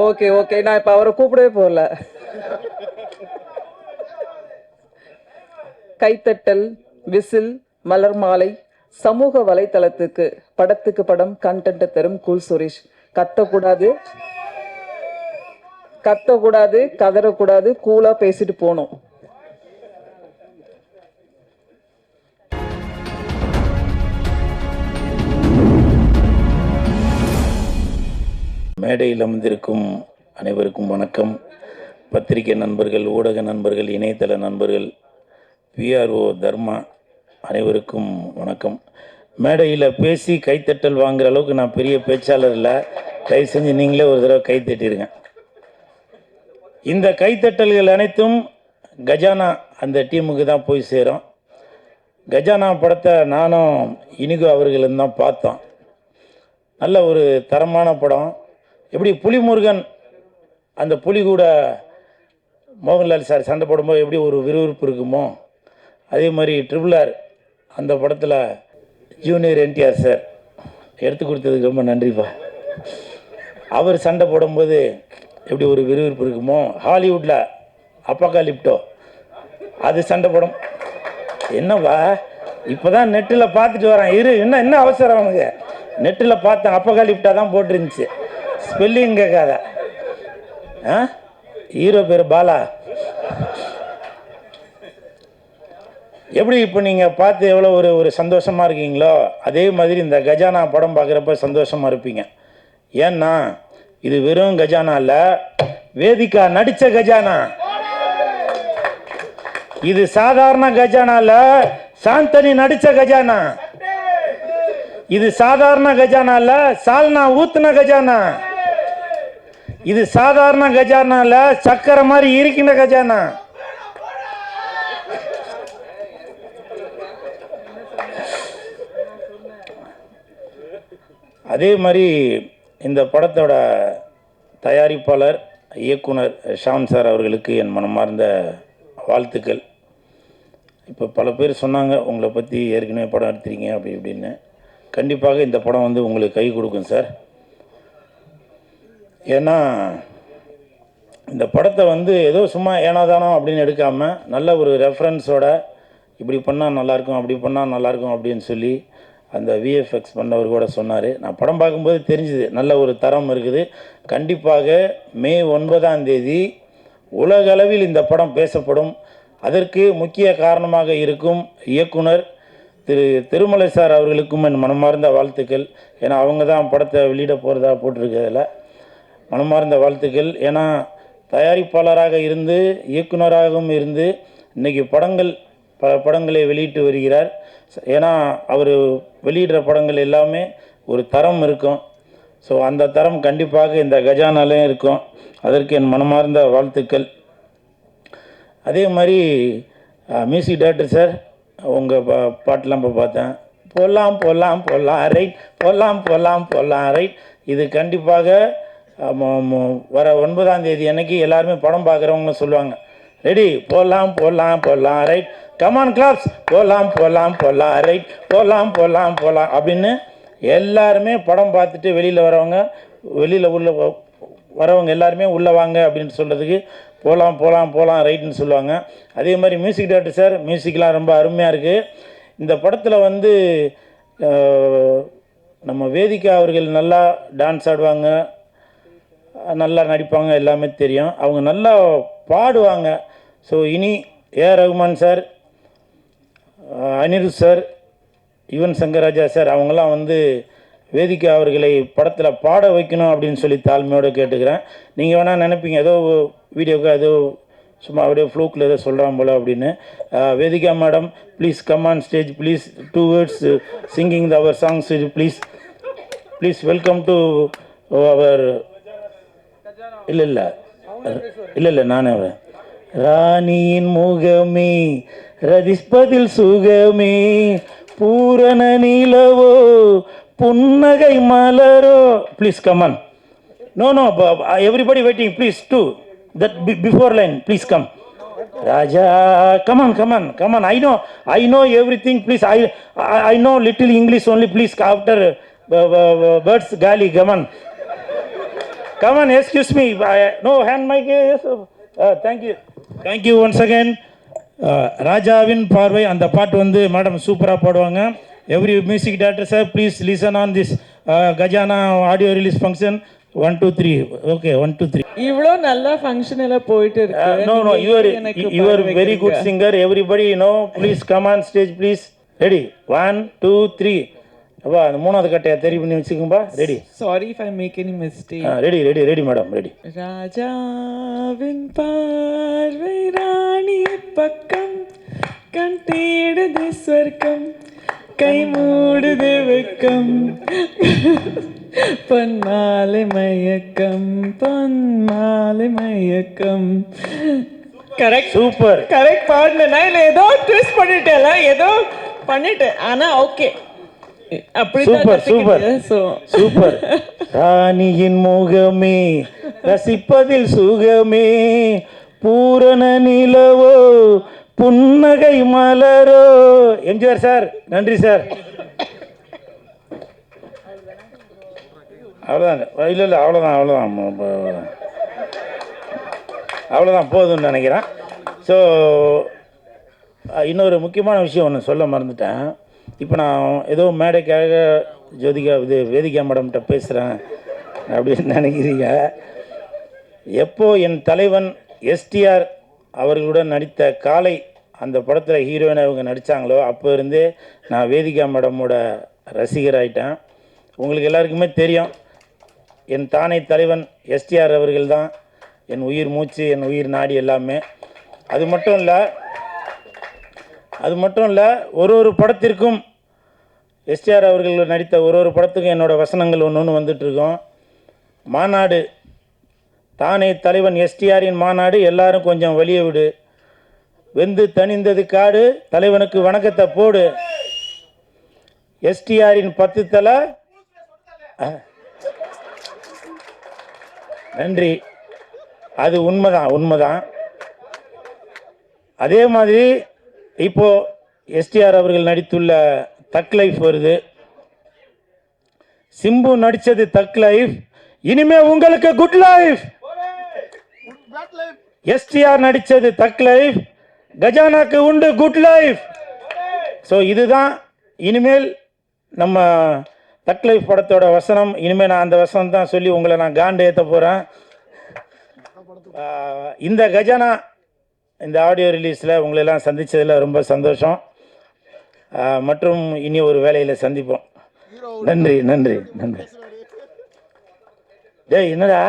Okay okay, நான் இப்ப அவரை கூப்பிடவே போகல. கைத்தட்டல், விசில், மலர் மாலை, சமூக வலைத்தளத்துக்கு படத்துக்கு படம் கண்டென்ட் தரும் கூல் சுரேஷ். கத்தக்கூடாது, கத்தக்கூடாது, கதறக்கூடாது, கூலா பேசிட்டு போகணும். மேடையில் அமர்ந்திருக்கும் அனைவருக்கும் வணக்கம். பத்திரிகை நண்பர்கள், ஊடக நண்பர்கள், இணையதள நண்பர்கள், பிஆர்ஓ தர்மா அனைவருக்கும் வணக்கம். மேடையில் பேசி கைத்தட்டல் வாங்குகிற அளவுக்கு நான் பெரிய பேச்சாளர் இல்லை. தயவு செஞ்சு நீங்களே ஒரு தடவை கைத்தட்டிடுங்க. இந்த கைத்தட்டல்கள் அனைத்தும் கஜானா அந்த டீமுக்கு தான் போய் சேரும். கஜானா படத்தை நானும் இனிகோ அவர்களும் தான் பார்த்தோம். நல்ல ஒரு தரமான படம். எப்படி புலிமுருகன் அந்த புலி கூட மோகன்லால் சார் சண்டை போடும்போது எப்படி ஒரு விறுவிறுப்பு இருக்குமோ, அதே மாதிரி ட்ரிபிள் அந்த படத்தில் ஜூனியர் என்டிஆர் சார் எடுத்து கொடுத்ததுக்கு ரொம்ப நன்றிப்பா. அவர் சண்டை போடும்போது எப்படி ஒரு விறுவிறுப்பு இருக்குமோ, ஹாலிவுட்டில் அப்பகாலிப்டோ அது சண்டை போடும். என்னவா இப்போ தான் நெட்டில் பார்த்துட்டு வரேன், என்ன அவசரம் அவனுக்கு. நெட்டில் பார்த்தேன், அப்பகாலிப்டா தான் போட்டிருந்துச்சு, ஸ்பெல்லிங் கேட்காத. ஹீரோ பேர் பாலா. எப்படி இப்போ நீங்கள் பார்த்து எவ்வளோ ஒரு சந்தோஷமாக இருக்கீங்களோ, அதே மாதிரி இந்த கஜானா படம் பார்க்குறப்ப சந்தோஷமாக இருப்பீங்க. ஏன்னா இது வெறும் கஜானா இல்லை, வேதிகா நடித்த கஜானா. இது சாதாரண கஜானா இல்லை, சாந்தனி நடித்த கஜானா. இது சாதாரண கஜானா இல்ல, சால்னா ஊத்துன கஜானா. இது சாதாரண கஜானா இல்ல, சக்கரை மாதிரி இருக்கின்ற கஜானா. அதே மாதிரி இந்த படத்தோட தயாரிப்பாளர் இயக்குனர் ஷாம் சார் அவர்களுக்கு என் மனமார்ந்த வாழ்த்துக்கள். இப்போ பல பேர் சொன்னாங்க உங்களை பற்றி ஏற்கனவே படம் எடுத்துறீங்க அப்படி இப்படின்னு. கண்டிப்பாக இந்த படம் வந்து உங்களுக்கு கை கொடுக்கும் சார். ஏன்னா இந்த படத்தை வந்து ஏதோ சும்மா ஏனாதானோ அப்படின்னு எடுக்காமல் நல்ல ஒரு ரெஃபரன்ஸோட இப்படி பண்ணால் நல்லாயிருக்கும், அப்படி பண்ணால் நல்லாயிருக்கும் அப்படின்னு சொல்லி அந்த விஎஃப்எக்ஸ் பண்ணவர் கூட சொன்னார். நான் படம் பார்க்கும்போது தெரிஞ்சுது நல்ல ஒரு தரம் இருக்குது. கண்டிப்பாக மே 9 உலகளவில் இந்த படம் பேசப்படும். அதற்கு முக்கிய காரணமாக இருக்கும் இயக்குனர் திருமலை சார் அவர்களுக்கும் என் மனமார்ந்த வாழ்த்துக்கள். ஏன்னா அவங்க தான் படத்தை வெளியிட போகிறதா போட்டிருக்கிறதுல மனமார்ந்த வாழ்த்துக்கள். ஏன்னா தயாரிப்பாளராக இருந்து இயக்குனராகவும் இருந்து இன்றைக்கி பல படங்களை வெளியிட்டு வருகிறார். ஏன்னா அவர் வெளியிடுற படங்கள் எல்லாமே ஒரு தரம் இருக்கும். ஸோ அந்த தரம் கண்டிப்பாக இந்த கஜானாலையும் இருக்கும். அதற்கு என் மனமார்ந்த வாழ்த்துக்கள். அதே மாதிரி மியூசிக் டைரக்டர் சார், உங்கள் பாட்டெலாம் இப்போ பார்த்தேன். போடலாம் போடலாம் போடலாம் ரைட், போடலாம் போடலாம் போடலாம் ரைட். இது கண்டிப்பாக வர 9 அன்னைக்கு எல்லாருமே படம் பார்க்குறவங்க சொல்லுவாங்க, ரெடி போடலாம் போடலாம் போடலாம் ரைட், கமான் கிளாப்ஸ், போடலாம் போடலாம் போடலாம் ரைட், போடலாம் போடலாம் போடலாம் அப்படின்னு எல்லாருமே படம் பார்த்துட்டு வெளியில் வரவங்க எல்லாருமே உள்ளே வாங்க அப்படின்னு சொல்கிறதுக்கு போகலாம் போகலாம் போகலாம் ரைட்டுன்னு சொல்லுவாங்க. அதே மாதிரி மியூசிக் டைரக்டர் சார், மியூசிக்லாம் ரொம்ப அருமையாக இருக்குது. இந்த படத்தில் வந்து நம்ம வேதிகா அவர்கள் நல்லா டான்ஸ் ஆடுவாங்க, நல்லா நடிப்பாங்க, எல்லாமே தெரியும். அவங்க நல்லா பாடுவாங்க. ஸோ இனி AR Rahman sir, Anirudh sir, Yuvan Shankar Raja sir அவங்களாம் வந்து வேதிகா அவர்களை படத்தில் பாட வைக்கணும் அப்படின்னு சொல்லி தாழ்மையோடு கேட்டுக்கிறேன். நீங்கள் வேணால் நினைப்பீங்க ஏதோ வீடியோக்கு ஏதோ சும்மா அப்படியே ஃப்ளூக்கில் ஏதோ சொல்கிறான் போல் அப்படின்னு. Vedika madam please come on stage please, 2 words singing our songs please welcome to our. இல்லை நானே ராணியின் முகமே ரதிஸ்பதில் சுகமே பூரண நிலவோ புன்னகை மலரோ. Please come on. No, everybody waiting, please, too. That before line, please come. Raja, come on. I know everything, please. I know little English only, please. After birds காலி come on come on excuse me no hand mic thank you once again. ராஜாவின் பார்வை அந்த பாட்டு வந்து madam சூப்பராக பாடுவாங்க. Every music director sir please listen on this Gajana audio release function 1 2 3 okay 1 2 3. இவ்வளோ நல்லா ஃபங்க்ஷன் எல்லாம் போயிட்டு இருக்கு. No, you are very good singer. Everybody, please come on stage, please. Ready? 1 2 3. அப்பா அந்த மூணாவது கட்டையை தெரி பண்ணி வச்சுக்கோம்பா. Ready? Sorry if I make any mistake. Ready madam ready. ராஜாவின் பார்வை ராணி பக்கம், கண் தேடுது சொர்க்கம், கை மூடுது வெக்கம், பொன்மாலை மயக்கம், பொன்மாலை மயக்கம். கரெக்ட், சூப்பர், கரெக்ட் பாடுனா இல்லை ஏதோ ட்விஸ்ட் பண்ணிட்டேல, ஏதோ பண்ணிட்டேன், ஆனா ஓகே. Super super super. ராணியின் முகமே ரசிப்பதில் சுகமே, பூரண நிலவோ புன்னகை மலரோ. எம்ஜிஆர் சார் நன்றி சார். அவ்வளோதான் இல்லை அவ்வளோதான் போதும்னு நினைக்கிறேன். ஸோ இன்னொரு முக்கியமான விஷயம் ஒன்று சொல்ல மறந்துட்டேன். இப்போ நான் ஏதோ மேடைக்காக ஜோதிகா வேதிகா மேடம்கிட்ட பேசுகிறேன் அப்படின்னு நினைக்கிறீங்க. எப்போ என் தலைவன் எஸ்டிஆர் அவர்களுடன் நடித்த காலை அந்த படத்தில் ஹீரோயினை அவங்க நடித்தாங்களோ அப்போ இருந்தே நான் வேதிகா மேடமோட ரசிகராயிட்டேன். உங்களுக்கு எல்லாருக்குமே தெரியும், என் தானை தலைவன் எஸ்டிஆர் அவர்கள் தான் என் உயிர் மூச்சு, என் உயிர் நாடி எல்லாமே. அது மட்டும் இல்லை ஒரு படத்திற்கும் எஸ்டிஆர் அவர்கள் நடித்த ஒரு படத்துக்கும் என்னோடய வசனங்கள் ஒன்று வந்துட்டுருக்கோம். மாநாடு, தானே தலைவன் எஸ்டிஆரின் மாநாடு, எல்லாரும் கொஞ்சம் வெளியே விடு, வெந்து தணிந்தது காடு, தலைவனுக்கு வணக்கத்தை போடு, எஸ்டிஆரின் 10 தலை. நன்றி. அது உண்மைதான். அதே மாதிரி இப்போ எஸ்டிஆர் அவர்கள் நடித்துள்ள தக் லைஃப் வருது. சிம்பு நடிச்சது தக் லைஃப், இனிமே உங்களுக்கு குட் லைஃப். எஸ்டிஆர் நடிச்சது தக் லைஃப், கஜானாக்கு உண்டு குட் லைஃப். ஸோ இதுதான் இனிமேல் நம்ம தக் லைஃப் படத்தோட வசனம். இனிமேல் நான் அந்த வசனம் தான் சொல்லி உங்களை நான் காண்டு ஏற்ற போகிறேன். இந்த கஜானா இந்த ஆடியோ ரிலீஸில் உங்களெல்லாம் சந்தித்ததில் ரொம்ப சந்தோஷம். மற்றும் இனி ஒரு வேலையில் சந்திப்போம். நன்றி. டேய் என்னடா